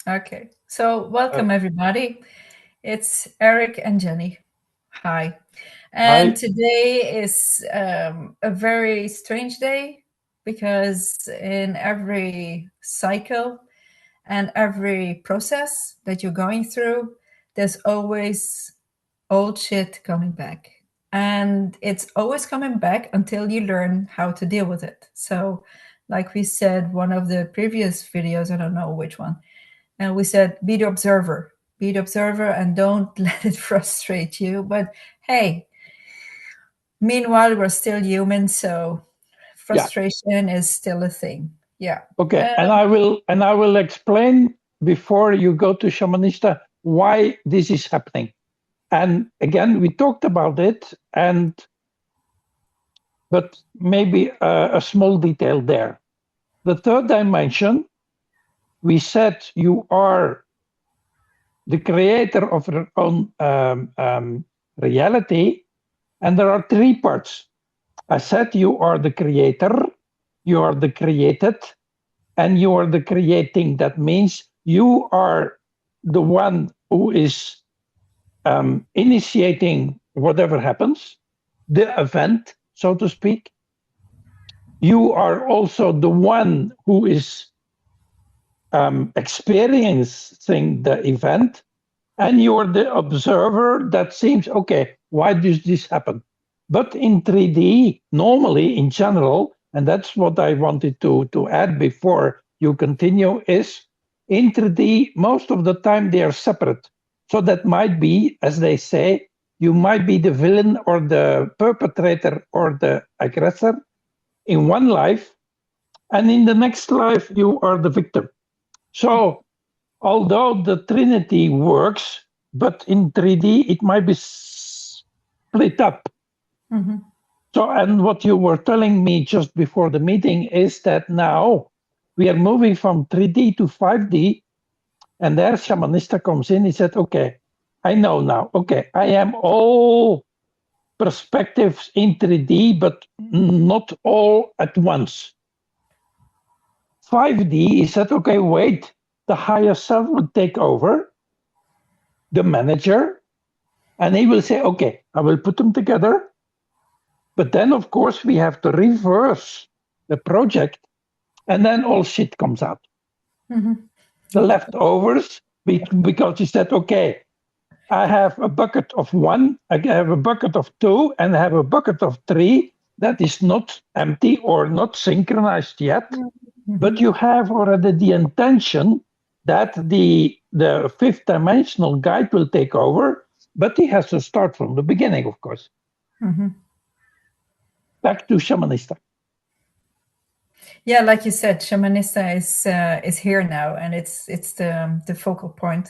Okay. So, Uh, welcome everybody. It's Eric and Jenny. Hi. And I today is a very strange day because in every cycle and every process that you're going through, there's always old shit coming back. And it's always coming back until you learn how to deal with it. So, like we said, one of the previous videos, I don't know which one, and we said be the observer and don't let it frustrate you. But hey, meanwhile we're still human, so yeah, frustration is still a thing. Yeah. okay, uh, and I will explain before you go to Shamanista why this is happening. And again, we talked about it, and but maybe a small detail there. The third dimension, we said you are the creator of your own reality, and there are three parts. I said you are the creator, you are the created, and you are the creating. That means you are the one who is initiating whatever happens, the event, so to speak. You are also the one who is experiencing the event, and you are the observer that seems, okay, why does this happen? But in 3D, normally in general, and that's what I wanted to add before you continue, is in 3D, most of the time they are separate. So that might be, as they say, you might be the villain or the perpetrator or the aggressor in one life, and in the next life, you are the victim. So although the Trinity works, but in 3D it might be split up. mhm. So, and what you were telling me just before the meeting is that now we are moving from 3D to 5D, and there Shamanista comes in. He said, okay, I know now. Okay, I am all perspectives in 3D, but not all at once. 5D, he said, okay, wait, the higher self will take over, the manager, and he will say, okay, I will put them together. But then, of course, we have to reverse the project, and then all shit comes out. Mhm. The leftovers, because he said, okay, I have a bucket of one, I have a bucket of two, and I have a bucket of three that is not empty or not synchronized yet. But Mhm. you have already the intention that the fifth dimensional guide will take over, but he has to start from the beginning, of course. Mhm. Back to Shamanista. Yeah, like you said, Shamanista is here now, and it's the focal point.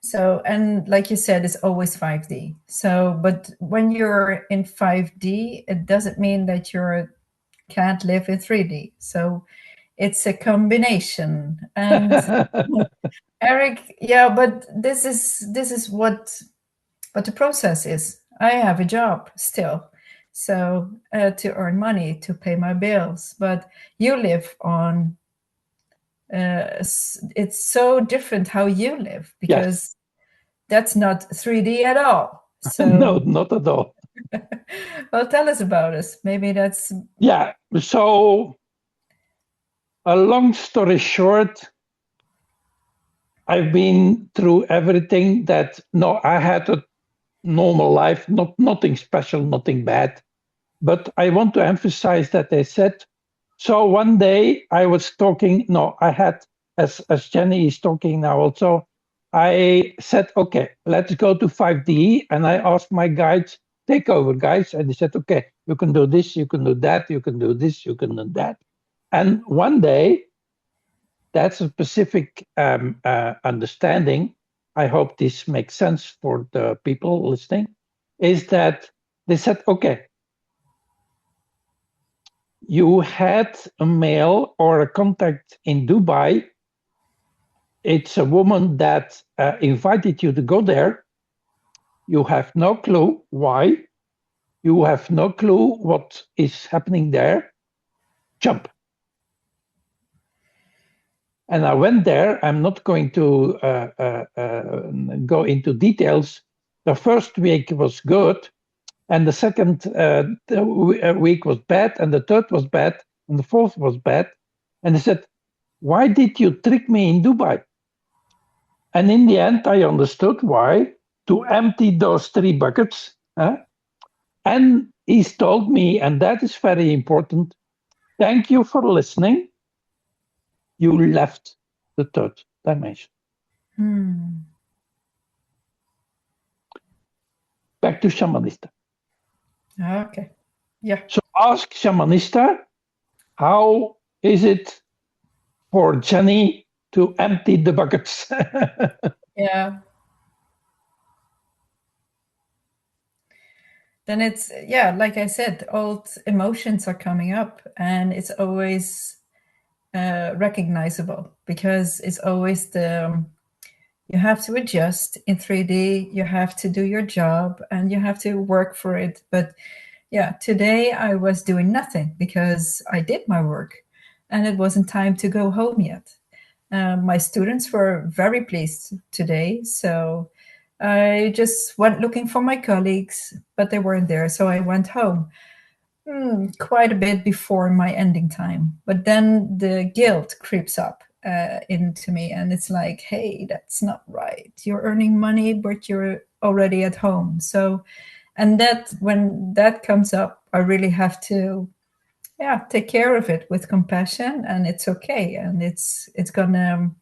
So, and like you said, it's always 5D. So, but when you're in 5D, it doesn't mean that you can't live in 3D. So, it's a combination. And Eric, yeah, but this is what the process is. I have a job still, so to earn money to pay my bills. But you live on. It's so different how you live Yes. because that's not 3D at all. No, So, not at all. well, tell us about it. Maybe that's. Yeah. So, a long story short, I've been through everything that, no, I had a normal life, nothing special, nothing bad. But I want to emphasize that they said, so one day I was talking, no, I had, as Jenny is talking now also, I said, okay, let's go to 5D. And I asked my guides, take over, guys. And they said, okay, you can do this, you can do that, you can do this, you can do that. And one day, that's a specific understanding. I hope this makes sense for the people listening. Is that they said, okay, you had a mail or a contact in Dubai. It's a woman that invited you to go there. You have no clue why. You have no clue what is happening there. Jump. And I went there. I'm not going to go into details. The first week was good, and the second week was bad, and the third was bad, and the fourth was bad. And they said, "Why did you trick me in Dubai?" And in the end, I understood why, to empty those 3 buckets. And he's told me, and that is very important, thank you for listening. You left the third dimension. Back to Shamanista. Okay. Yeah. So ask Shamanista, how is it for Jenny to empty the buckets? Yeah. Then it's, yeah, like I said, old emotions are coming up, and it's always recognizable, because it's always you have to adjust in 3D, you have to do your job, and you have to work for it. But yeah, today I was doing nothing because I did my work, and it wasn't time to go home yet. My students were very pleased today, so I just went looking for my colleagues, but they weren't there, so I went home quite a bit before my ending time. But then the guilt creeps up into me, and it's like, hey, that's not right. You're earning money, but you're already at home. So, and that when that comes up, I really have to, yeah, take care of it with compassion, and it's okay, and it's gonna.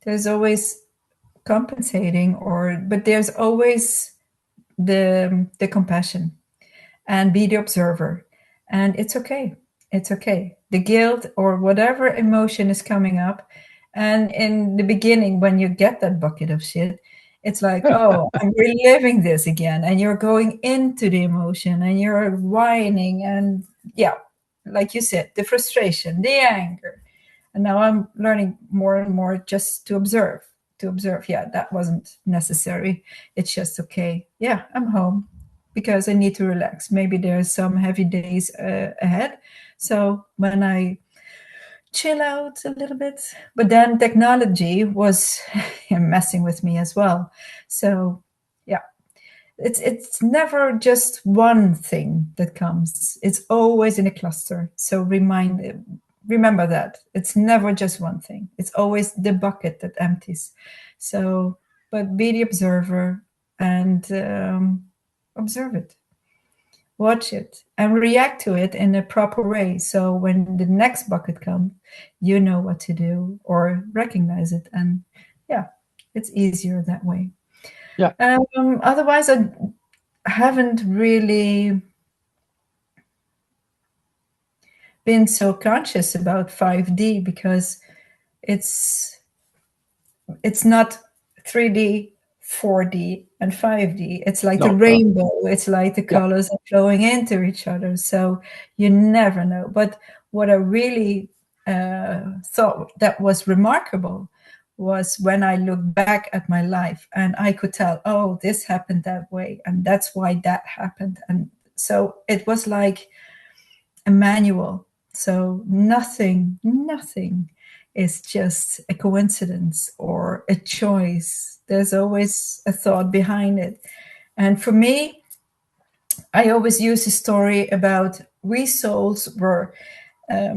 There's always compensating, but there's always the compassion, and be the observer, and it's okay. It's okay, the guilt or whatever emotion is coming up. And in the beginning, when you get that bucket of shit, it's like, oh, I'm reliving this again, and you're going into the emotion, and you're whining, and yeah, like you said, the frustration, the anger. And now I'm learning more and more just to observe. Yeah, that wasn't necessary. It's just okay. Yeah, I'm home because I need to relax. Maybe there's some heavy days ahead. So when I chill out a little bit, but then technology was messing with me as well. So yeah, it's never just one thing that comes. It's always in a cluster. So remember that it's never just one thing. It's always the bucket that empties. So, but be the observer, and observe it, watch it, and react to it in a proper way. So when the next bucket comes, you know what to do or recognize it. And yeah, it's easier that way. Yeah. Otherwise, I haven't really been so conscious about 5D, because it's not 3D, 4D, and 5D. It's like the rainbow. It's like the colors are flowing into each other. So you never know. But what I really thought that was remarkable was when I look back at my life, and I could tell, oh, this happened that way, and that's why that happened. And so it was like a manual. So nothing is just a coincidence or a choice. There's always a thought behind it. And for me, I always use a story about we souls were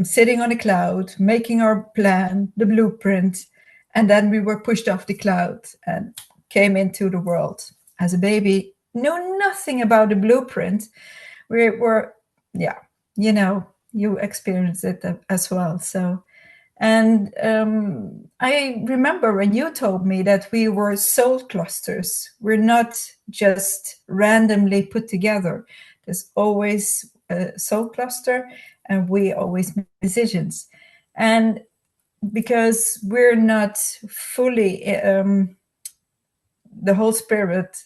sitting on a cloud, making our plan, the blueprint, and then we were pushed off the cloud and came into the world. As a baby, know nothing about the blueprint. We were, yeah, you experienced it as well. So, and I remember when you told me that we were soul clusters. We're not just randomly put together. There's always a soul cluster, and we always make decisions. And because we're not fully the whole spirit,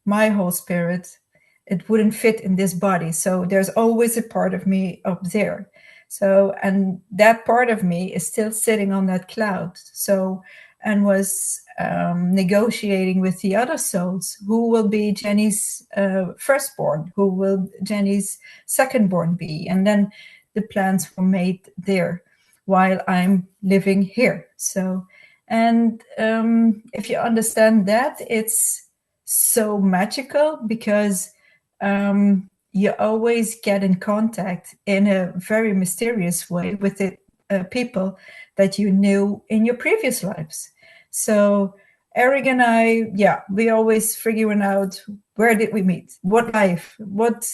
my whole spirit, it wouldn't fit in this body. So there's always a part of me up there. So, and that part of me is still sitting on that cloud. So, and was negotiating with the other souls. Who will be Jenny's firstborn? Who will Jenny's secondborn be? And then the plans were made there while I'm living here. So, and if you understand that, it's so magical because you always get in contact in a very mysterious way with the people that you knew in your previous lives. So Eric and I, yeah, we always figuring out, where did we meet? What life? What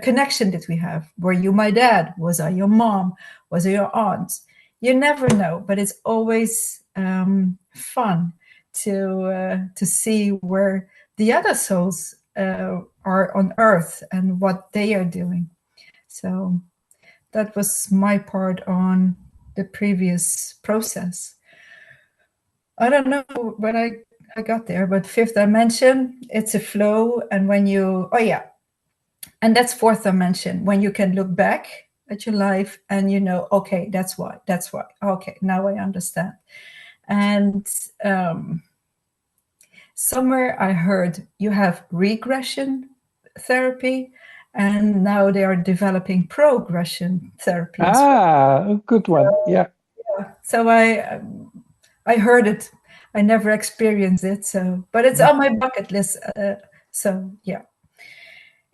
connection did we have? Were you my dad? Was I your mom? Was I your aunt? You never know, but it's always fun to see where the other souls are on Earth and what they are doing. So that was my part on the previous process. I don't know when I got there, but fifth dimension, it's a flow. And when you, oh yeah, and that's fourth dimension, when you can look back at your life and you know, okay, that's why. Okay, now I understand. And somewhere I heard you have regression therapy, and now they are developing progression therapy as well. Good one. Yeah. So I heard it. I never experienced it. So, but it's on my bucket list. So yeah.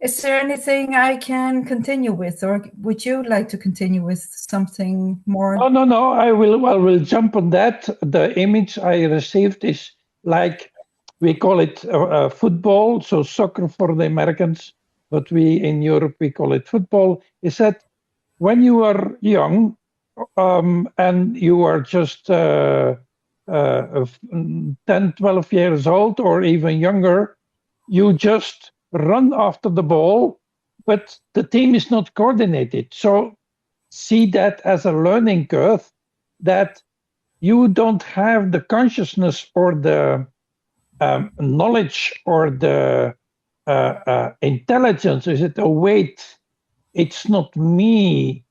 Is there anything I can continue with, or would you like to continue with something more? Oh, no. I will jump on that. The image I received is like, we call it football, so soccer for the Americans, but we in Europe we call it football. Is that when you are young, and you are just 10, 12 years old or even younger, you just run after the ball, but the team is not coordinated. So see that as a learning curve, that you don't have the consciousness or the knowledge or the intelligence. Is it, oh, wait, it's not me.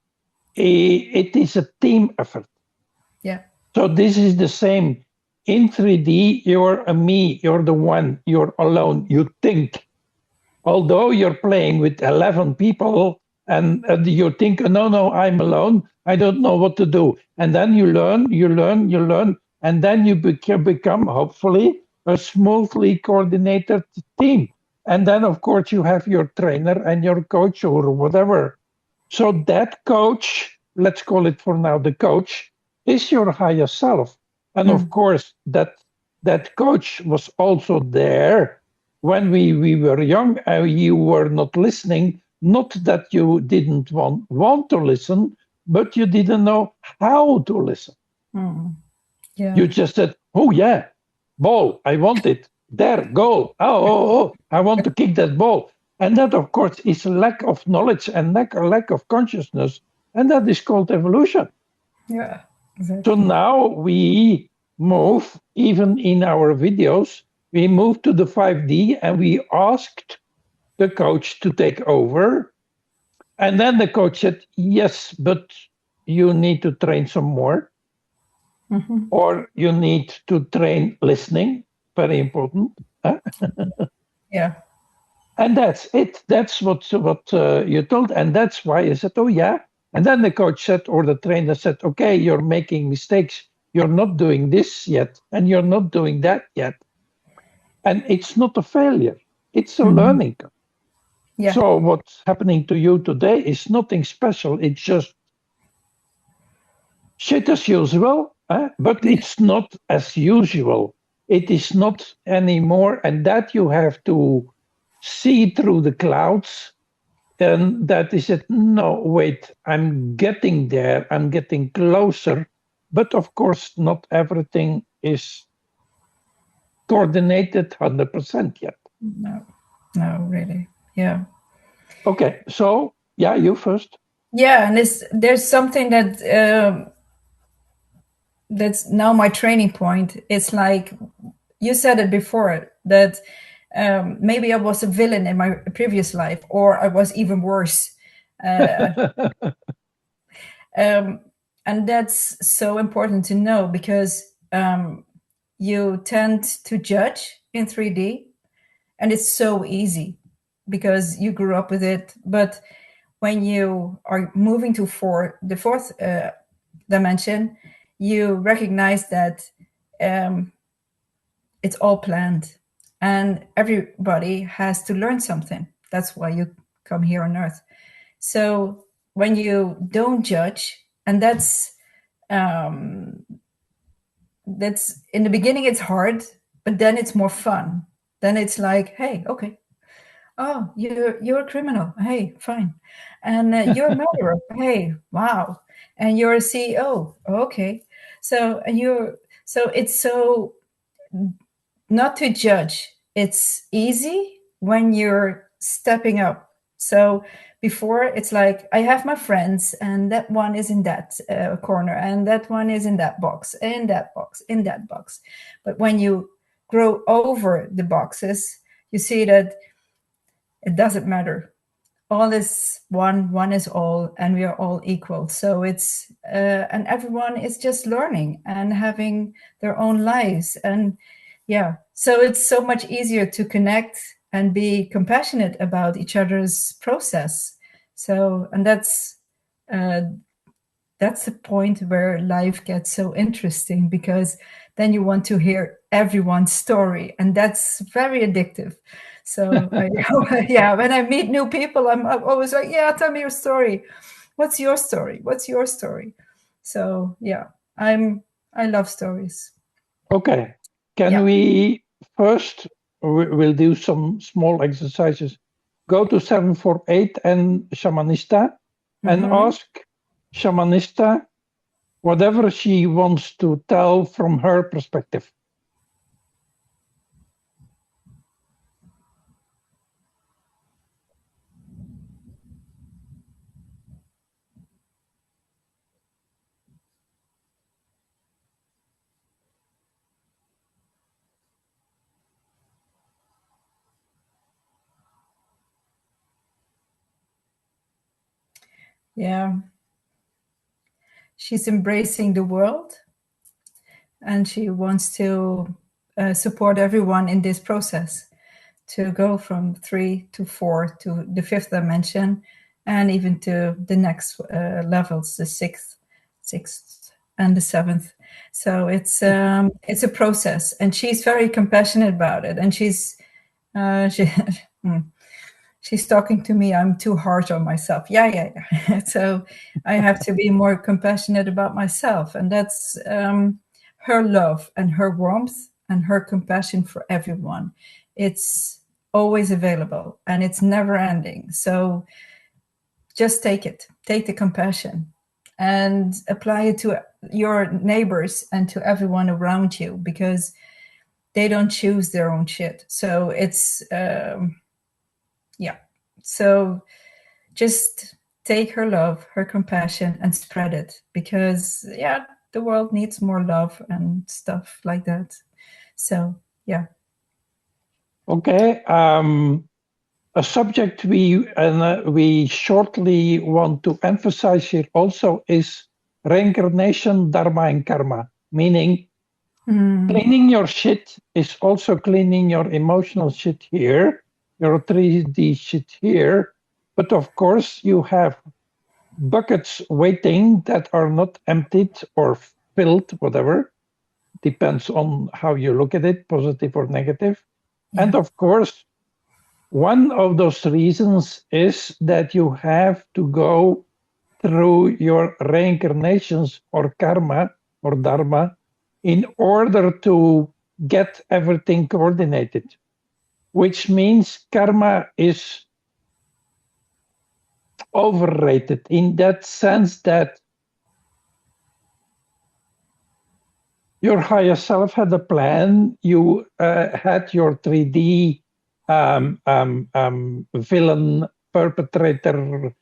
It is a team effort. Yeah. So this is the same. In 3D, you're a me, you're the one, you're alone, you think. Although you're playing with 11 people and you think, no, I'm alone, I don't know what to do. And then you learn, and then you become hopefully a smoothly coordinated team. And then, of course, you have your trainer and your coach or whatever. So that coach, let's call it for now the coach, is your higher self. And of course, that coach was also there when we were young. You were not listening, not that you didn't want to listen, but you didn't know how to listen. Yeah. You just said, oh yeah, ball, I want it. There, goal. Oh, I want to kick that ball. And that, of course, is a lack of knowledge and lack of consciousness. And that is called evolution. Yeah, exactly. So now we move, even in our videos, we move to the 5D and we asked the coach to take over. And then the coach said, yes, but you need to train some more. Or you need to train listening, very important. Yeah. And that's it. That's what you told. And that's why I said, oh, yeah. And then the coach said, or the trainer said, okay, you're making mistakes. You're not doing this yet. And you're not doing that yet. And it's not a failure. It's a learning. Yeah. So what's happening to you today is nothing special. It's just shit as usual, but it's not as usual. It is not anymore. And that you have to see through the clouds. And that is it. No, wait, I'm getting there. I'm getting closer. But of course, not everything is coordinated 100% yet. No, really. Yeah. Okay, so yeah, you first. Yeah, and there's something that that's now my training point. It's like you said it before, that maybe I was a villain in my previous life, or I was even worse. And that's so important to know, because you tend to judge in 3D, and it's so easy because you grew up with it. But when you are moving to the fourth dimension, you recognize that it's all planned and everybody has to learn something. That's why you come here on earth. So when you don't judge, and that's in the beginning it's hard, but then it's more fun. Then it's like, hey, okay, oh, you're a criminal, hey, fine, and you're a murderer, hey, wow, and you're a CEO, okay. So it's so not to judge. It's easy when you're stepping up. So before it's like, I have my friends and that one is in that corner and that one is in that box, in that box, in that box. But when you grow over the boxes, you see that it doesn't matter. All is one is all, and we are all equal. So it's and everyone is just learning and having their own lives. And yeah, so it's so much easier to connect and be compassionate about each other's process. So, and that's the point where life gets so interesting, because then you want to hear everyone's story, and that's very addictive. So yeah, when I meet new people, I'm always like, yeah, tell me your story. What's your story? What's your story? So yeah, I love stories. Okay. Can Yeah. we first, we'll do some small exercises. Go to 748 and Shamanista and Mm-hmm. ask Shamanista whatever she wants to tell from her perspective. Yeah. She's embracing the world, and she wants to support everyone in this process, to go from 3 to 4 to the fifth dimension, and even to the next levels, the sixth, and the seventh. So it's a process, and she's very compassionate about it. And she she's talking to me. I'm too harsh on myself. Yeah. So I have to be more compassionate about myself, and that's her love and her warmth and her compassion for everyone. It's always available and it's never ending. So just take it, take the compassion and apply it to your neighbors and to everyone around you, because they don't choose their own shit. So it's yeah. So just take her love, her compassion, and spread it, because yeah, the world needs more love and stuff like that. So yeah. Okay. A subject we shortly want to emphasize here also is reincarnation, dharma, and karma, meaning cleaning your shit is also cleaning your emotional shit here, your 3D shit here. But of course, you have buckets waiting that are not emptied or filled, whatever. Depends on how you look at it, positive or negative. Yeah. And of course, one of those reasons is that you have to go through your reincarnations or karma or dharma in order to get everything coordinated, which means karma is overrated in that sense that your higher self had a plan. You had your 3D villain, perpetrator,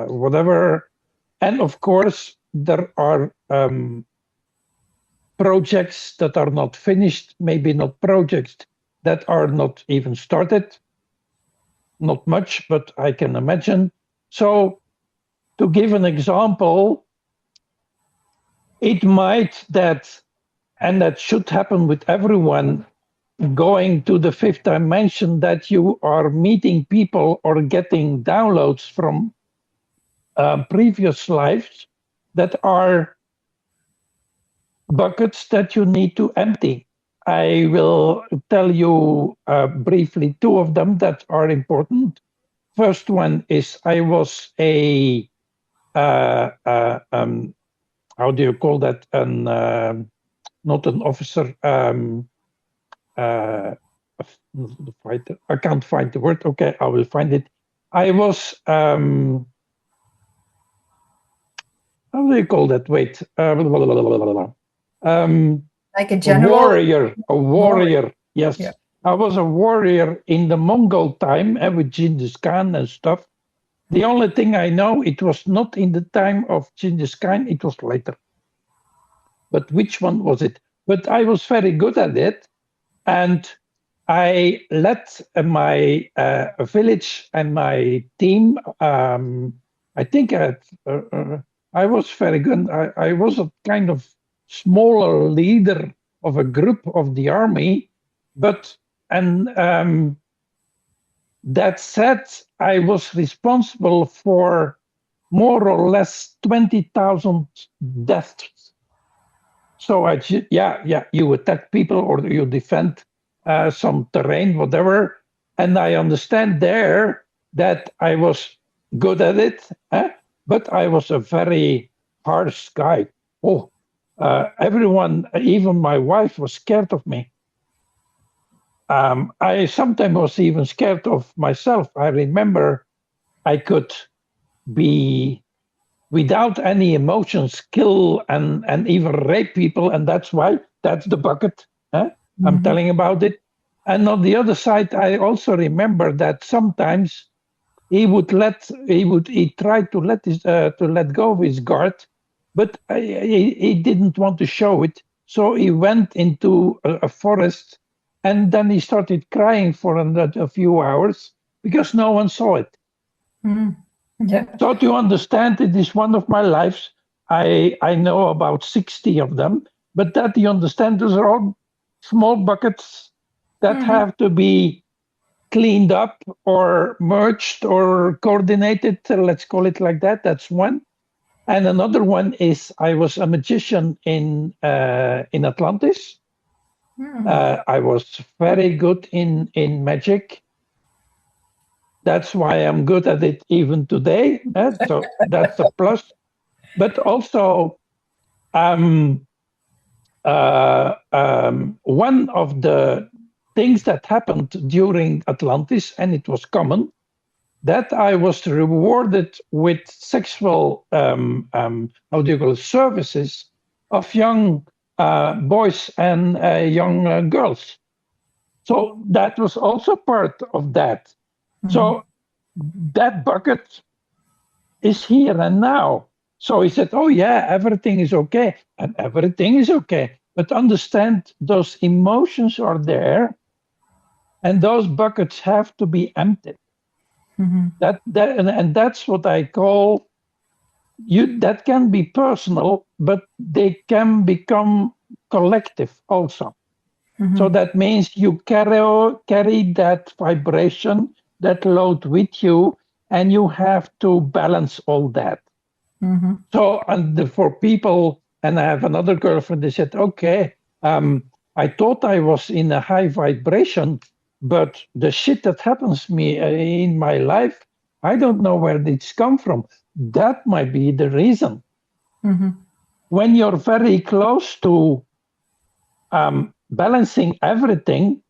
whatever. And of course, there are projects that are not finished, maybe not projects that are not even started. Not much, but I can imagine. So, to give an example, it might that, and that should happen with everyone, going to the fifth dimension, that you are meeting people or getting downloads from previous lives that are buckets that you need to empty. I will tell you briefly two of them that are important. First one is I was a how do you call that? Not an officer. Uh, the fighter. I can't find the word. Okay, I will find it. I was how do you call that? Wait. Like a A general warrior. A warrior. warrior. Yeah. Yes. I was a warrior in the Mongol time with Genghis Khan and stuff. The only thing I know, it was not in the time of Genghis Khan, it was later. But which one was it? But I was very good at it. And I led my village and my team. I think I was very good. I was a kind of smaller leader of a group of the army, but and that said, I was responsible for more or less 20,000 deaths. So you attack people or you defend some terrain, whatever. And I understand there that I was good at it, but I was a very harsh guy. Oh, everyone, even my wife, was scared of me. I sometimes was even scared of myself. I remember I could be without any emotions kill and even rape people, and that's the bucket. I'm Mm-hmm. telling about it. And on the other side, I also remember that sometimes he tried to let go of his guard, but he didn't want to show it, so he went into a forest, and then he started crying for a few hours because no one saw it. Yeah. So to understand, it is one of my lives. I know about 60 of them, but that you understand, those are all small buckets that Mm-hmm. have to be cleaned up or merged or coordinated. Let's call it like that. That's one. And another one is I was a magician in Atlantis. I was very good in magic. That's why I'm good at it even today. So that's a plus. But also, um, one of the things that happened during Atlantis, and it was common, that I was rewarded with sexual, how do you call it, services of young boys and young girls. So that was also part of that. Mm-hmm. So that bucket is here and now. So he said, oh, yeah, everything is okay. And everything is okay. But understand those emotions are there and those buckets have to be emptied. Mm-hmm. And that's what I call you. That can be personal, but they can become collective also. So Mm-hmm. that means you carry that vibration, that load with you, and you have to balance all that. Mm-hmm. So, for people, and I have another girlfriend, they said, okay, I thought I was in a high vibration, but the shit that happens me in my life, I don't know where it's come from. That might be the reason. Mm-hmm. When you're very close to balancing everything,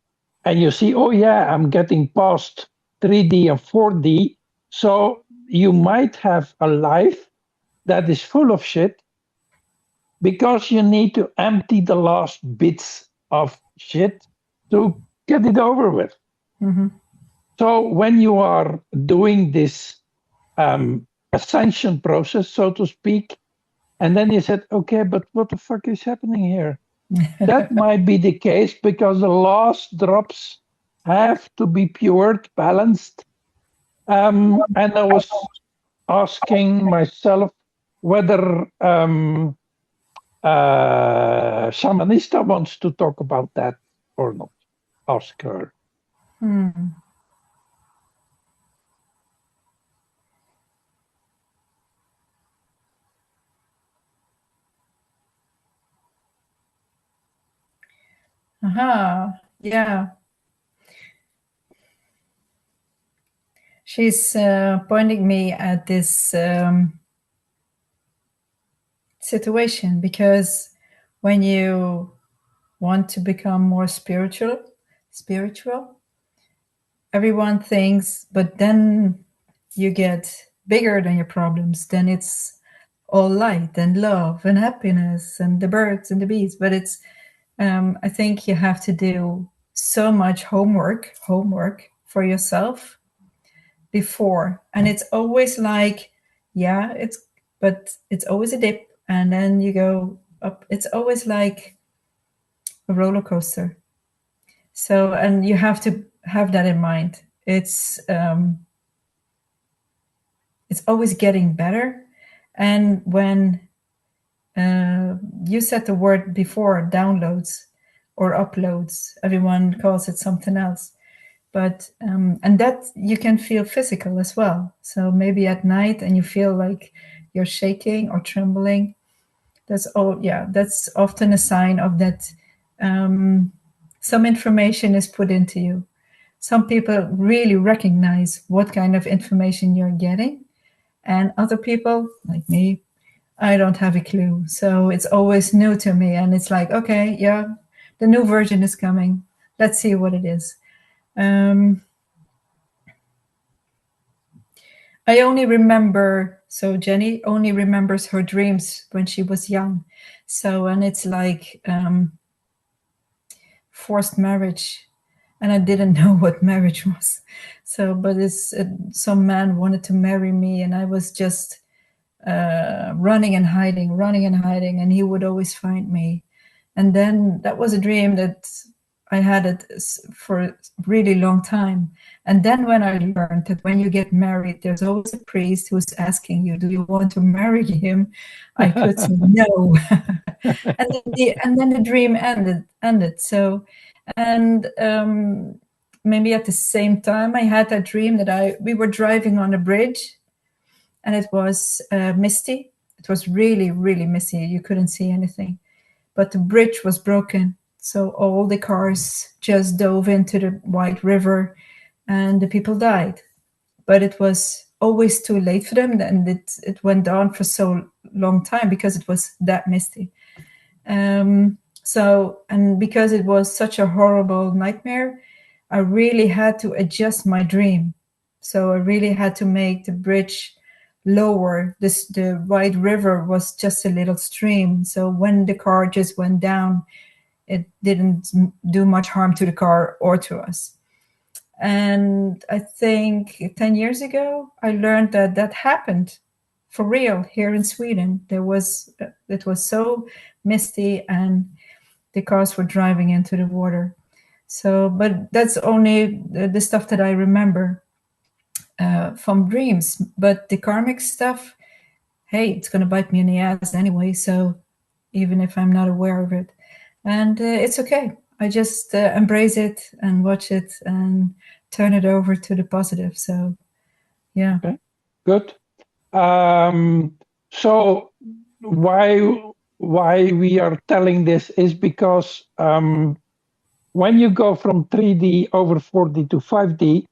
and you see, oh yeah, I'm getting past 3D and 4D, so you might have a life that is full of shit because you need to empty the last bits of shit to get it over with. Mm-hmm. So when you are doing this ascension process, so to speak, and then you said, okay, but what the fuck is happening here? That might be the case because the last drops have to be pured, balanced. And I was asking myself whether Shamanista wants to talk about that or not. ask her. Hmm. Aha. Yeah. She's pointing me at this situation because when you want to become more spiritual, everyone thinks, but then you get bigger than your problems. Then it's all light and love and happiness and the birds and the bees. But it's, I think you have to do so much homework for yourself before. And it's always like, yeah, but it's always a dip and then you go up. It's always like a roller coaster. So, and you have to have that in mind. It's always getting better. And when you said the word before, downloads or uploads, everyone calls it something else. But and that you can feel physical as well. So maybe at night and you feel like you're shaking or trembling. That's often a sign of that some information is put into you. Some people really recognize what kind of information you're getting, and other people, like me, I don't have a clue. So it's always new to me, and it's like, okay, yeah, the new version is coming. Let's see what it is. I only remember, so Jenny only remembers her dreams when she was young. So, and it's like forced marriage. And I didn't know what marriage was. So, but some man wanted to marry me, and I was just running and hiding, and he would always find me. And then that was a dream that I had it for a really long time. And then when I learned that when you get married, there's always a priest who's asking you, do you want to marry him? I could say no. And then the dream ended. So, and maybe at the same time, I had that dream that we were driving on a bridge, and it was misty. It was really, really misty. You couldn't see anything, but the bridge was broken. So all the cars just dove into the wide river and the people died. But it was always too late for them. And it went on for so long time because it was that misty. And because it was such a horrible nightmare, I really had to adjust my dream. So I really had to make the bridge lower. The wide river was just a little stream. So when the car just went down, it didn't do much harm to the car or to us. And I think 10 years ago, I learned that happened for real here in Sweden. It was so misty and the cars were driving into the water. So, but that's only the stuff that I remember from dreams. But the karmic stuff, hey, it's going to bite me in the ass anyway. So even if I'm not aware of it, and it's okay. I just embrace it and watch it and turn it over to the positive. So, yeah. Okay, good. So why we are telling this is because when you go from 3D over 4D to 5D,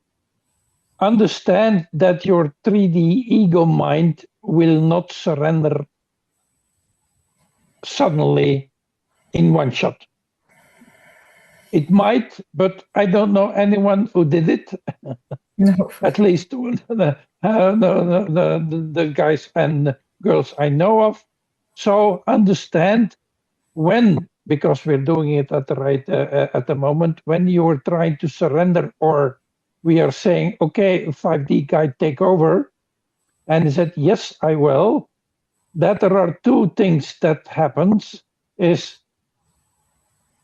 understand that your 3D ego mind will not surrender suddenly in one shot. It might, but I don't know anyone who did it. No. At least the guys and girls I know of. So understand when, because we're doing it at the right at the moment, when you are trying to surrender, or we are saying, okay, 5D guy, take over, and he said, yes, I will. That there are two things that happens is,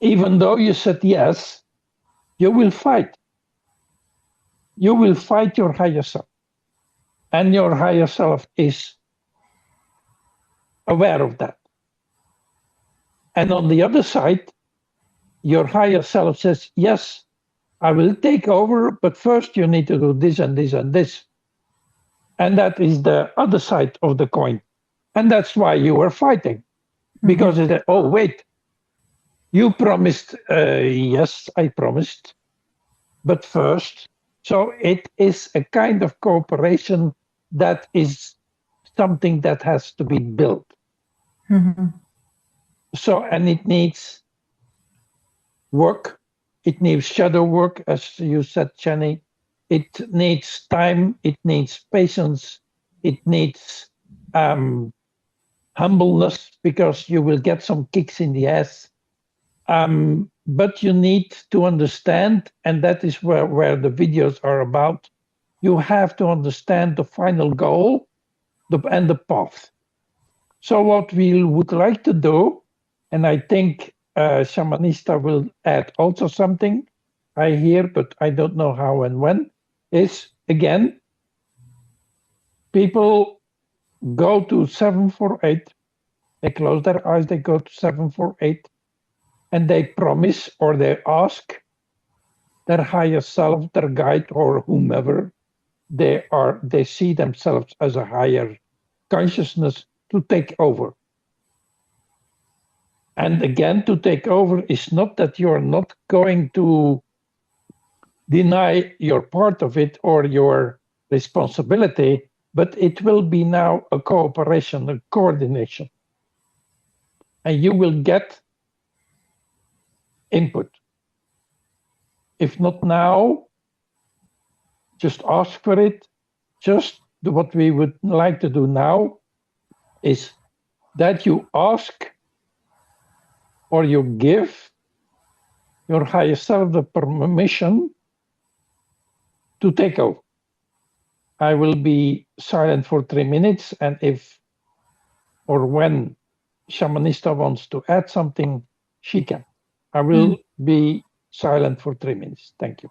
even though you said yes, you will fight. You will fight your higher self. And your higher self is aware of that. And on the other side, your higher self says, yes, I will take over, but first you need to do this and this and this. And that is the other side of the coin. And that's why you were fighting. Because Mm-hmm. it said, oh, wait, you promised, yes, I promised, but first. So it is a kind of cooperation that is something that has to be built. Mm-hmm. So, and it needs work. It needs shadow work, as you said, Jenny. It needs time. It needs patience. It needs humbleness because you will get some kicks in the ass. But you need to understand, and that is where the videos are about. You have to understand the final goal and the path. So, what we would like to do, and I think Shamanista will add also something I hear, but I don't know how and when, is again, people go to 748, they close their eyes, they go to 748, and they promise or they ask their higher self, their guide, or whomever they see themselves as a higher consciousness to take over. And again, to take over is not that you're not going to deny your part of it or your responsibility, but it will be now a cooperation, a coordination. And you will get input. If not now, just ask for it. Just what we would like to do now is that you ask or you give your higher self the permission to take over. I will be silent for 3 minutes, and if or when Shamanista wants to add something, she can. I will be silent for 3 minutes. Thank you.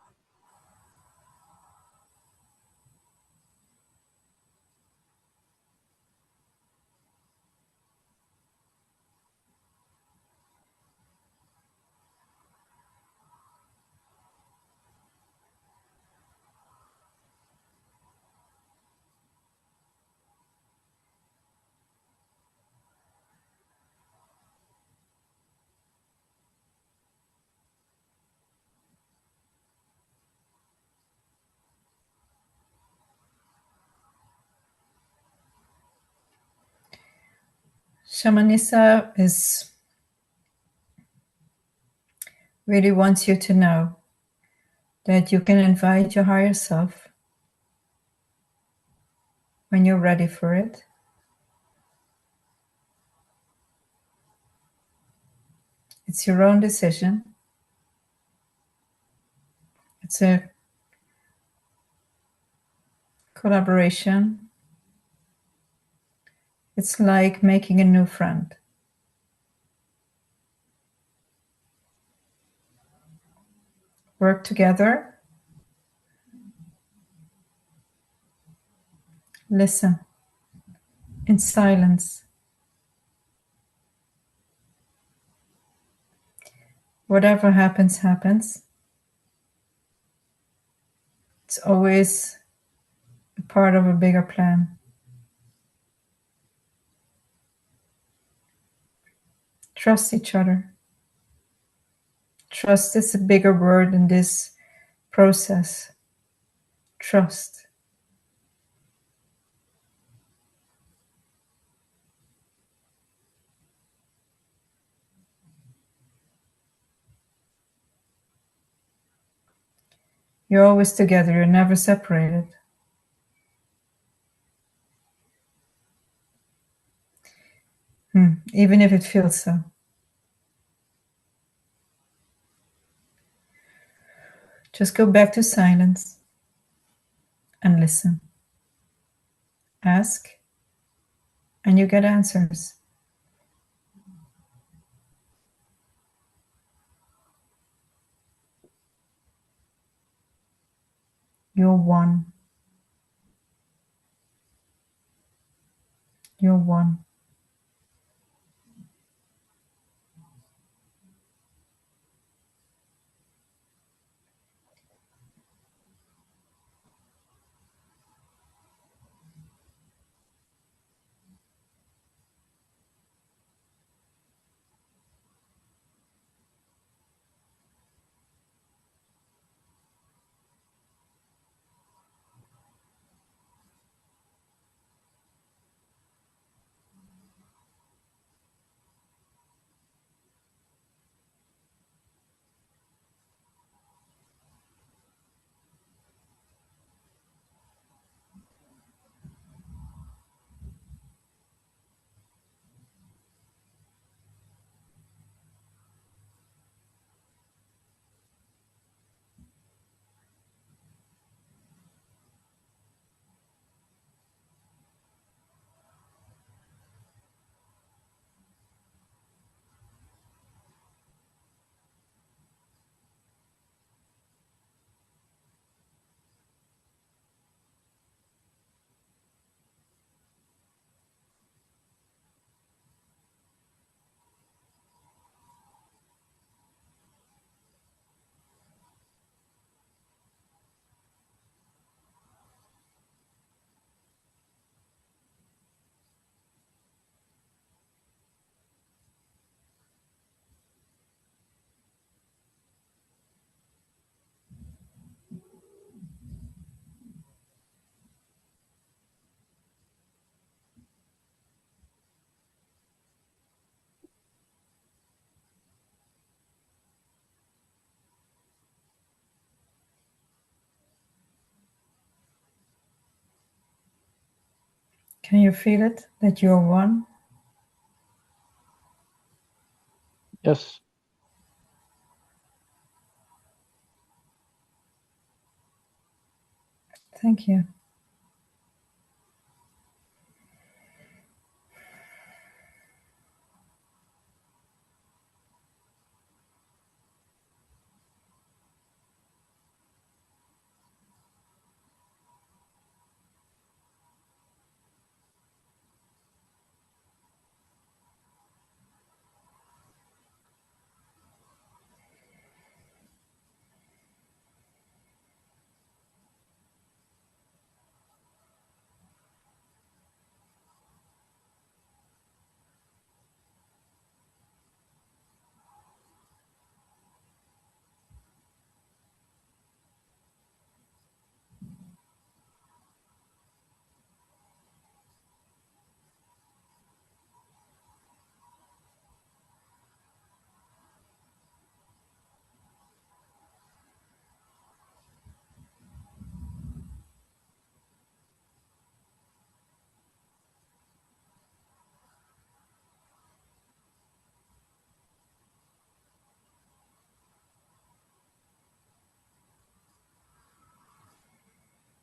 Shamanista is really wants you to know that you can invite your higher self when you're ready for it. It's your own decision. It's a collaboration. It's like making a new friend. Work together. Listen in silence. Whatever happens, happens. It's always a part of a bigger plan. Trust each other. Trust is a bigger word in this process. Trust. You're always together. You're never separated. Even if it feels so. Just go back to silence and listen. Ask, and you get answers. You're one. You're one. Can you feel it, that you're one? Yes. Thank you.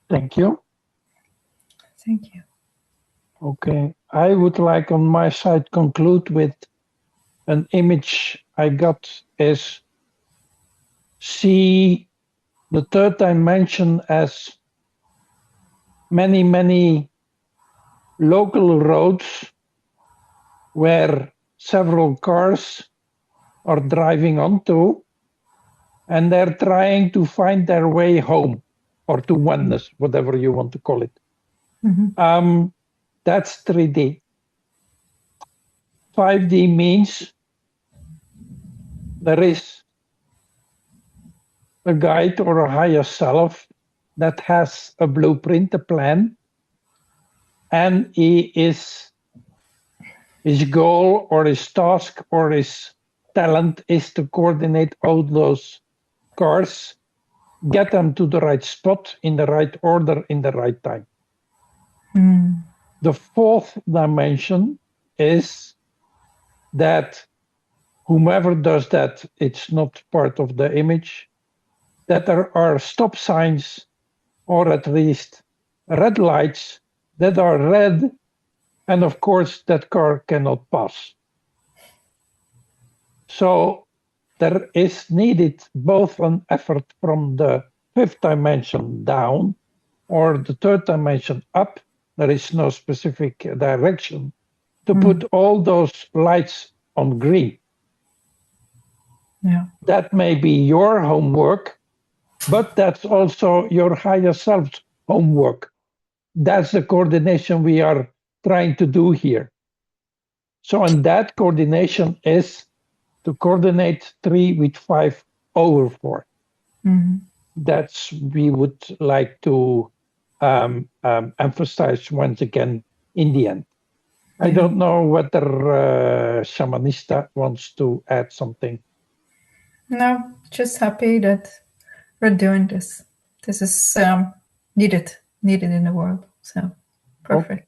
Thank you. Thank you. Okay. I would like on my side conclude with an image I got is see the third dimension as many, many local roads where several cars are driving onto, and they're trying to find their way home or to oneness, whatever you want to call it. That's 3D. 5D means there is a guide or a higher self that has a blueprint, a plan, and his goal or his task or his talent is to coordinate all those cars, get them to the right spot in the right order in the right time. The fourth dimension is that whomever does that, it's not part of the image, that there are stop signs or at least red lights that are red, and of course that car cannot pass. So there is needed both an effort from the fifth dimension down or the third dimension up. There is no specific direction to put all those lights on green. Yeah. That may be your homework, but that's also your higher self's homework. That's the coordination we are trying to do here. So, and that coordination is to coordinate 3 with 5 over 4. That's we would like to emphasize once again in the end. I don't know whether Shamanista wants to add something. No, just happy that we're doing this. This is needed in the world. So perfect. Okay.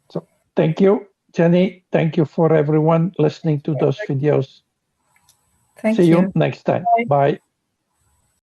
So thank you, Jenny. Thank you for everyone listening to those videos. Thank See you. you next time. Bye.